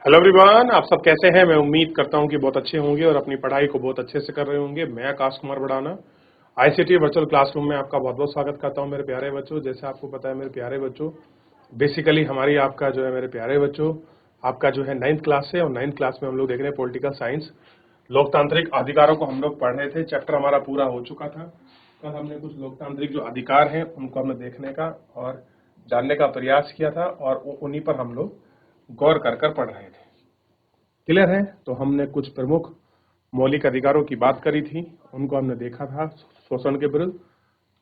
Hello everyone, आप सब कैसे हैं। मैं उम्मीद करता हूं कि बहुत अच्छे होंगे और अपनी पढ़ाई को बहुत अच्छे से कर रहे होंगे। मैं Akash Kumar Badana ICT virtual classroom में आपका बहुत बहुत स्वागत करता हूं मेरे प्यारे बच्चों। जैसे आपको पता है मेरे प्यारे बच्चों, बेसिकली हमारी आपका जो है मेरे प्यारे बच्चों, आपका जो है 9th क्लास है और 9th क्लास में हम लोग देख रहे हैं पॉलिटिकल साइंस, लोकतांत्रिक अधिकारों को हम लोग पढ़ रहे थे। चैप्टर हमारा पूरा हो चुका था। कल हमने कुछ लोकतांत्रिक जो अधिकार हैं उनको हमने देखने का और जानने का प्रयास किया था और उन्हीं पर हम लोग गौर कर पढ़ रहे थे। क्लियर है। तो हमने कुछ प्रमुख मौलिक अधिकारों की बात करी थी, उनको हमने देखा था शोषण के विरुद्ध।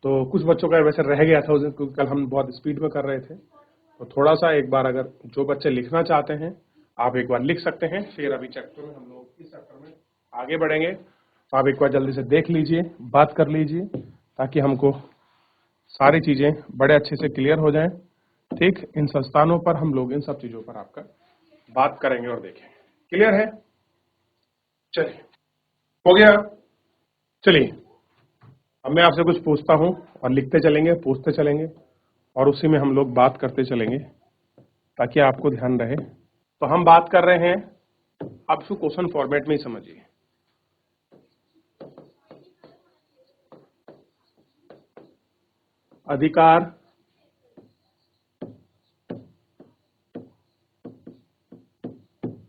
तो कुछ बच्चों का वैसे रह गया था उस दिन, क्योंकि कल हम बहुत स्पीड में कर रहे थे। तो थोड़ा सा एक बार अगर जो बच्चे लिखना चाहते हैं आप एक बार लिख सकते हैं। फिर अभी चैप्टर में हम लोग इस चैप्टर में आगे बढ़ेंगे। तो आप एक बार जल्दी से देख लीजिए, बात कर लीजिए, ताकि हमको सारी चीजें बड़े अच्छे से क्लियर हो जाएं। ठीक, इन संस्थानों पर हम लोग इन सब चीजों पर आपका बात करेंगे और देखेंगे। क्लियर है। चलिए, हो गया। चलिए, अब मैं आपसे कुछ पूछता हूं और लिखते चलेंगे, पूछते चलेंगे और उसी में हम लोग बात करते चलेंगे ताकि आपको ध्यान रहे। तो हम बात कर रहे हैं, आप इसको क्वेश्चन फॉर्मेट में ही समझिए। अधिकार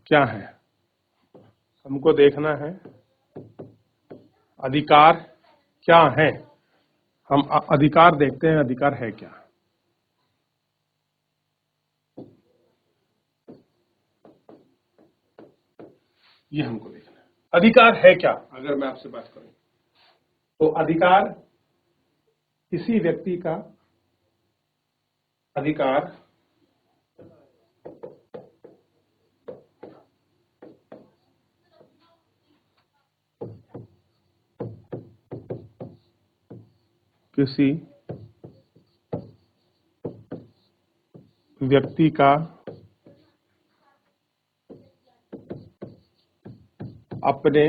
क्या है, हमको देखना है। अधिकार क्या है, हम अधिकार देखते हैं। अधिकार है क्या, ये हमको देखना है। अधिकार है क्या, अगर मैं आपसे बात करूं तो अधिकार किसी व्यक्ति का अधिकार किसी व्यक्ति का अपने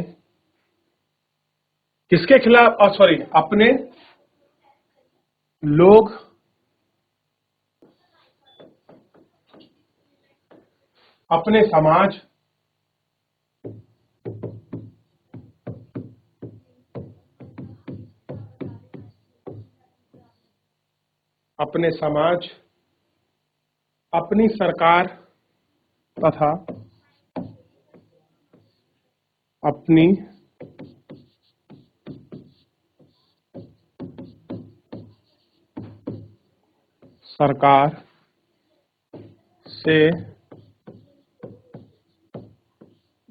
किसके खिलाफ, सॉरी, अपने लोग अपने समाज अपने समाज, अपनी सरकार तथा अपनी सरकार से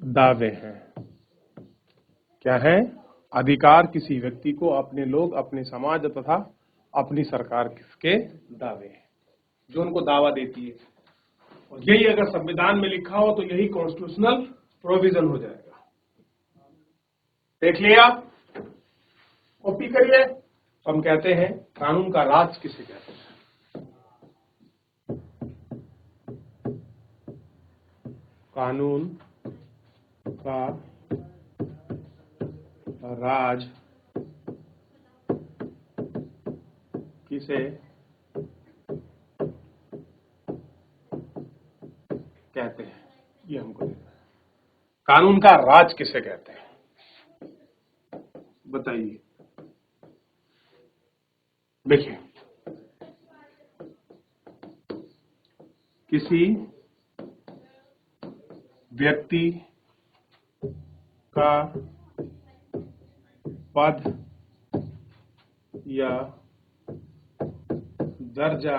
दावे हैं। क्या है, अधिकार किसी व्यक्ति को अपने लोग, अपने समाज तथा अपनी सरकार के दावे हैं, जो उनको दावा देती है। और यही अगर संविधान में लिखा हो तो यही कॉन्स्टिट्यूशनल प्रोविजन हो जाएगा। देख लिया, कॉपी करिए। तो हम कहते हैं कानून का राज किसे कहते हैं। कानून का राज किसे कहते हैं, ये हमको देखना है। कानून का राज किसे कहते हैं, बताइए। देखिए, किसी व्यक्ति का पद या दर्जा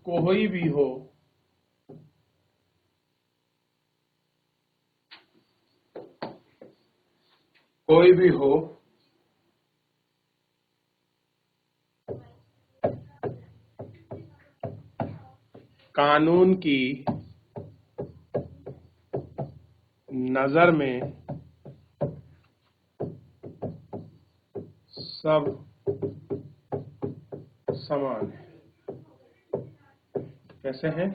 कोई भी हो, कोई भी हो, कानून की नजर में सब समान है। कैसे हैं,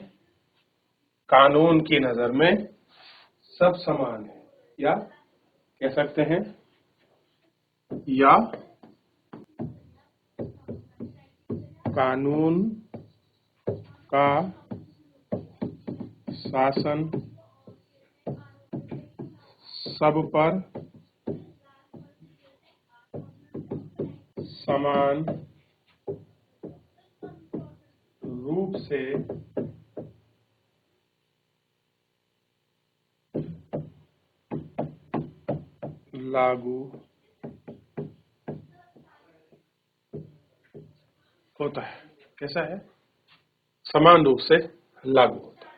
कानून की नजर में सब समान है, या कह सकते हैं, या कानून का शासन सब पर समान रूप से लागू होता है। कैसा है? समान रूप से लागू होता है।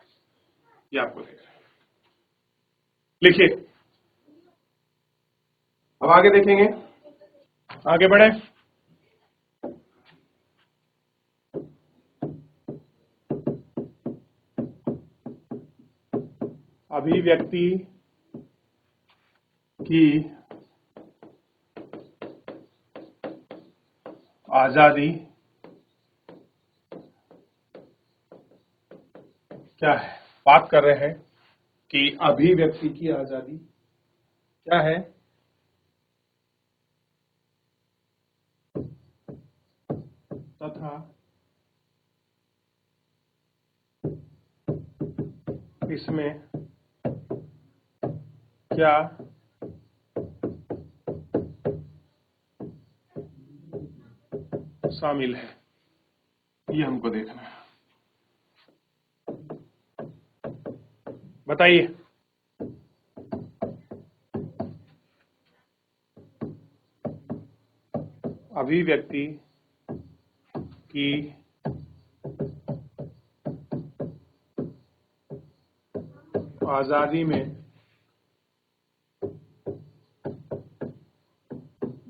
ये आपको देख रहे हैं। लिखिए, अब आगे देखेंगे। आगे बढ़े। अभिव्यक्ति की आजादी क्या है? बात कर रहे हैं कि अभिव्यक्ति की आजादी क्या है? तथा इसमें क्या शामिल है, ये हमको देखना है। बताइए। अभिव्यक्ति की आजादी में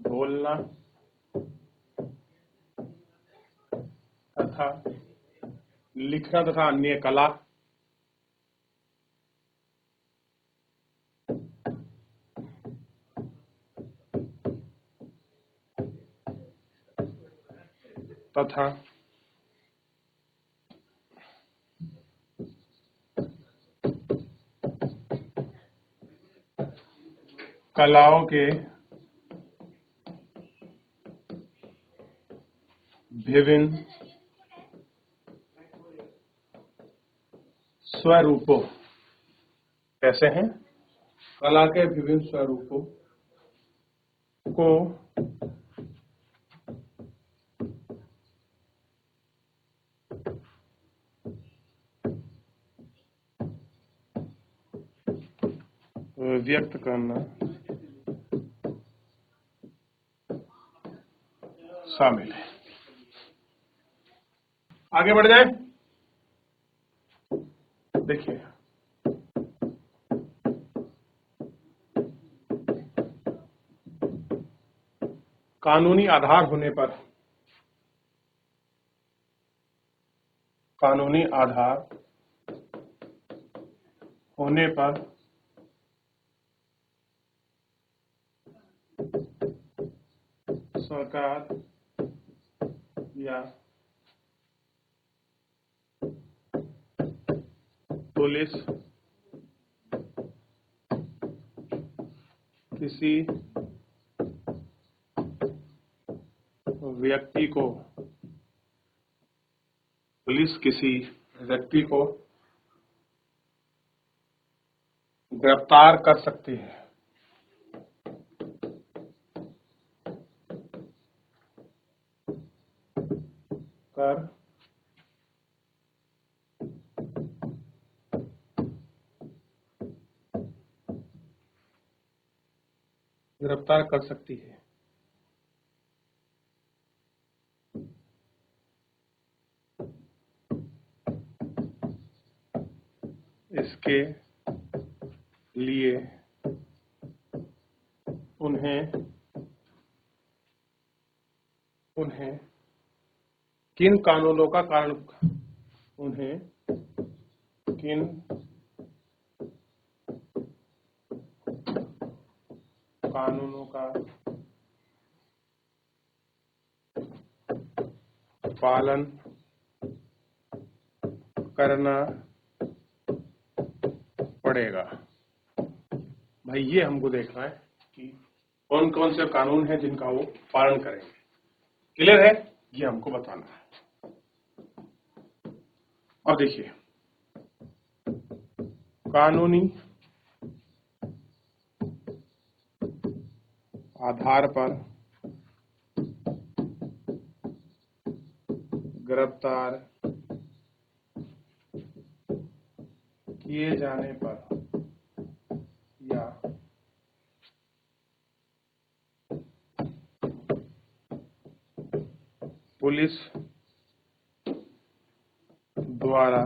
बोलना तथा लिखना तथा अन्य कला तथा कलाओं के विभिन्न स्वरूपों। कैसे हैं? कला के विभिन्न स्वरूपों को व्यक्त करना शामिल है। आगे बढ़ जाए। देखिए, कानूनी आधार होने पर, कानूनी आधार होने पर सरकार या पुलिस किसी व्यक्ति को, पुलिस किसी व्यक्ति को गिरफ्तार कर सकती है। कर गिरफ्तार कर सकती है। इसके लिए उन्हें किन कानूनों का कारण, उन्हें किन कानूनों का पालन करना पड़ेगा। भाई ये हमको देखना है कि कौन कौन से कानून हैं जिनका वो पालन करेंगे। क्लियर है? ये हमको बताना है। अब देखिए, कानूनी आधार पर गिरफ्तार किए जाने पर या पुलिस द्वारा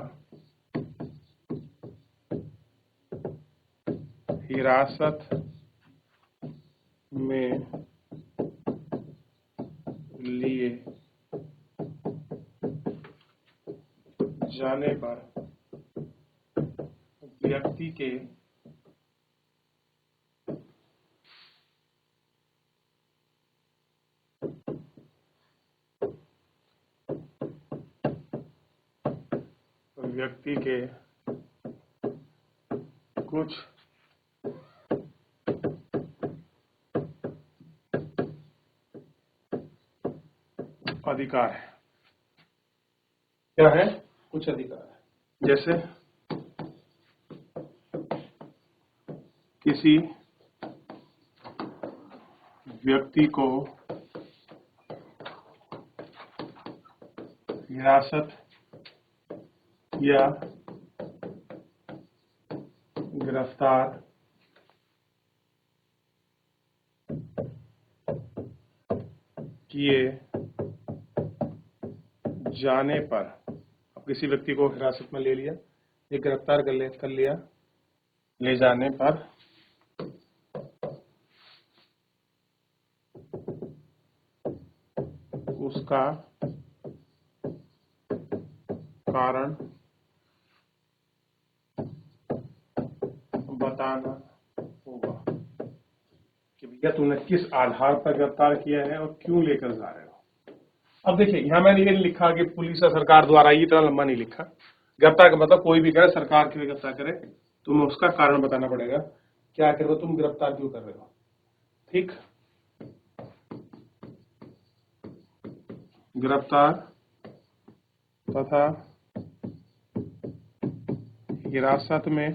हिरासत में लिए जाने पर व्यक्ति के कुछ अधिकार है। क्या है? कुछ अधिकार है। जैसे किसी व्यक्ति को हिरासत या गिरफ्तार किए जाने पर, अब किसी व्यक्ति को हिरासत में ले लिया, ये गिरफ्तार कर लिया, ले जाने पर उसका कारण बताना होगा कि भैया तूने किस आधार पर गिरफ्तार किया है और क्यों लेकर जा रहे हो। अब देखिए, यहां मैंने ये नहीं लिखा कि पुलिस या सरकार द्वारा, ये इतना लंबा नहीं लिखा। गिरफ्तार का मतलब कोई भी करे, सरकार की भी गिरफ्तार करे, तुम्हें उसका कारण बताना पड़ेगा, क्या कर रहे हो तुम, गिरफ्तार क्यों कर रहे हो। ठीक, गिरफ्तार तथा हिरासत में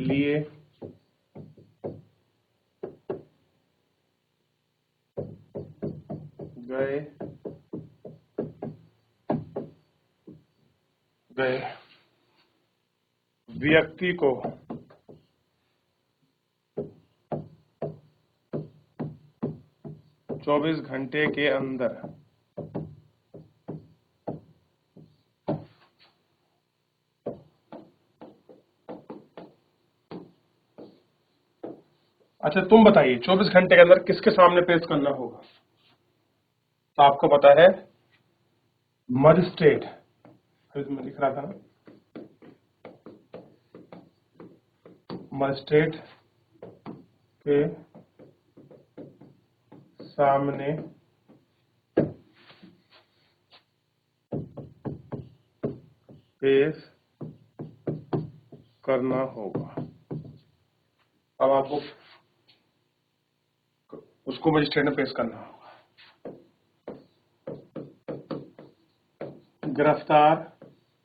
लिए गए व्यक्ति को 24 घंटे के अंदर अच्छा तुम बताइए 24 घंटे के अंदर किसके सामने पेश करना होगा। तो आपको पता है मजिस्ट्रेट, मैं लिख रहा था, मजिस्ट्रेट के सामने पेश करना होगा। अब आपको उसको मजिस्ट्रेट में पेश करना होगा। गिरफ्तार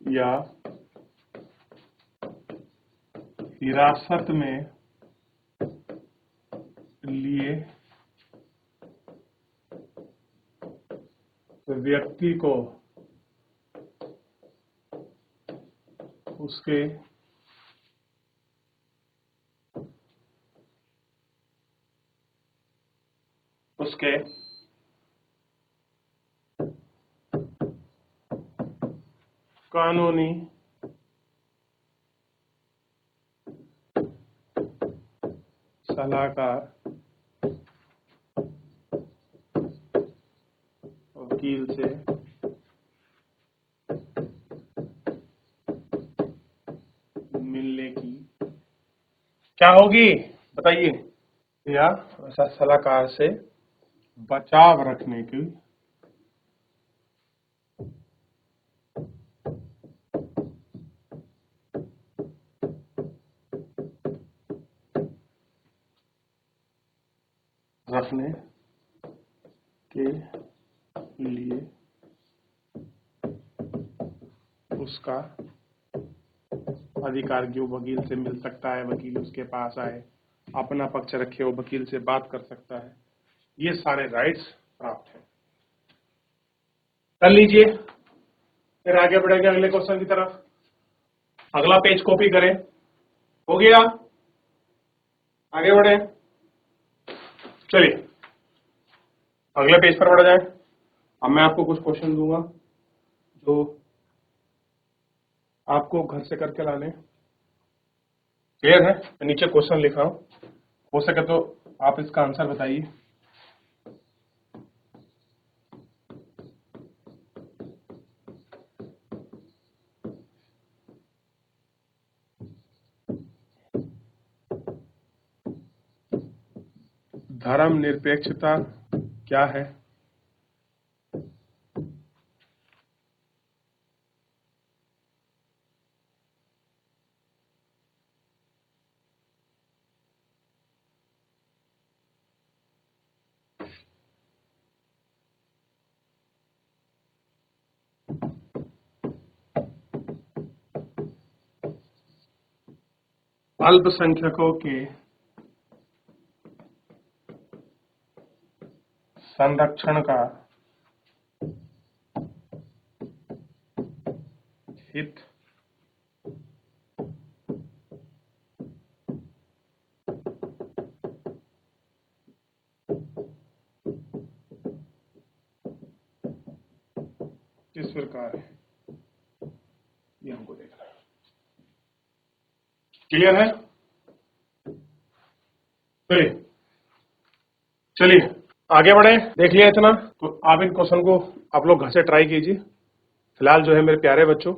या हिरासत में लिए व्यक्ति को उसके कानूनी सलाहकार, वकील से मिलने की क्या होगी बताइए, या ऐसा सलाहकार से बचाव रखने की रखने के लिए उसका अधिकार कि वो वकील से मिल सकता है, वकील उसके पास आए, अपना पक्ष रखे, वो वकील से बात कर सकता है, ये सारे राइट्स प्राप्त हैं। कर लीजिए, फिर आगे बढ़ेंगे अगले क्वेश्चन की तरफ। अगला पेज कॉपी करें, हो गया, आगे बढ़े। चलिए अगले पेज पर बढ़ जाए। अब मैं आपको कुछ क्वेश्चन दूंगा जो आपको घर से करके लाने। क्लियर है? मैं नीचे क्वेश्चन लिखा हूं, हो सके तो आप इसका आंसर बताइए। धर्मनिरपेक्षता क्या है? अल्पसंख्यकों के संरक्षण का हित किस प्रकार है, ये हमको देखना है। क्लियर है? चलिए आगे बढ़े। देख लिया इतना, तो आप इन क्वेश्चन को आप लोग घर से ट्राई कीजिए। फिलहाल जो है मेरे प्यारे बच्चों,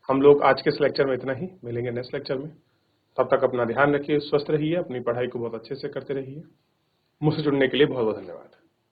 हम लोग आज के इस लेक्चर में इतना ही, मिलेंगे नेक्स्ट लेक्चर में। तब तक अपना ध्यान रखिए, स्वस्थ रहिए, अपनी पढ़ाई को बहुत अच्छे से करते रहिए। मुझसे जुड़ने के लिए बहुत बहुत धन्यवाद।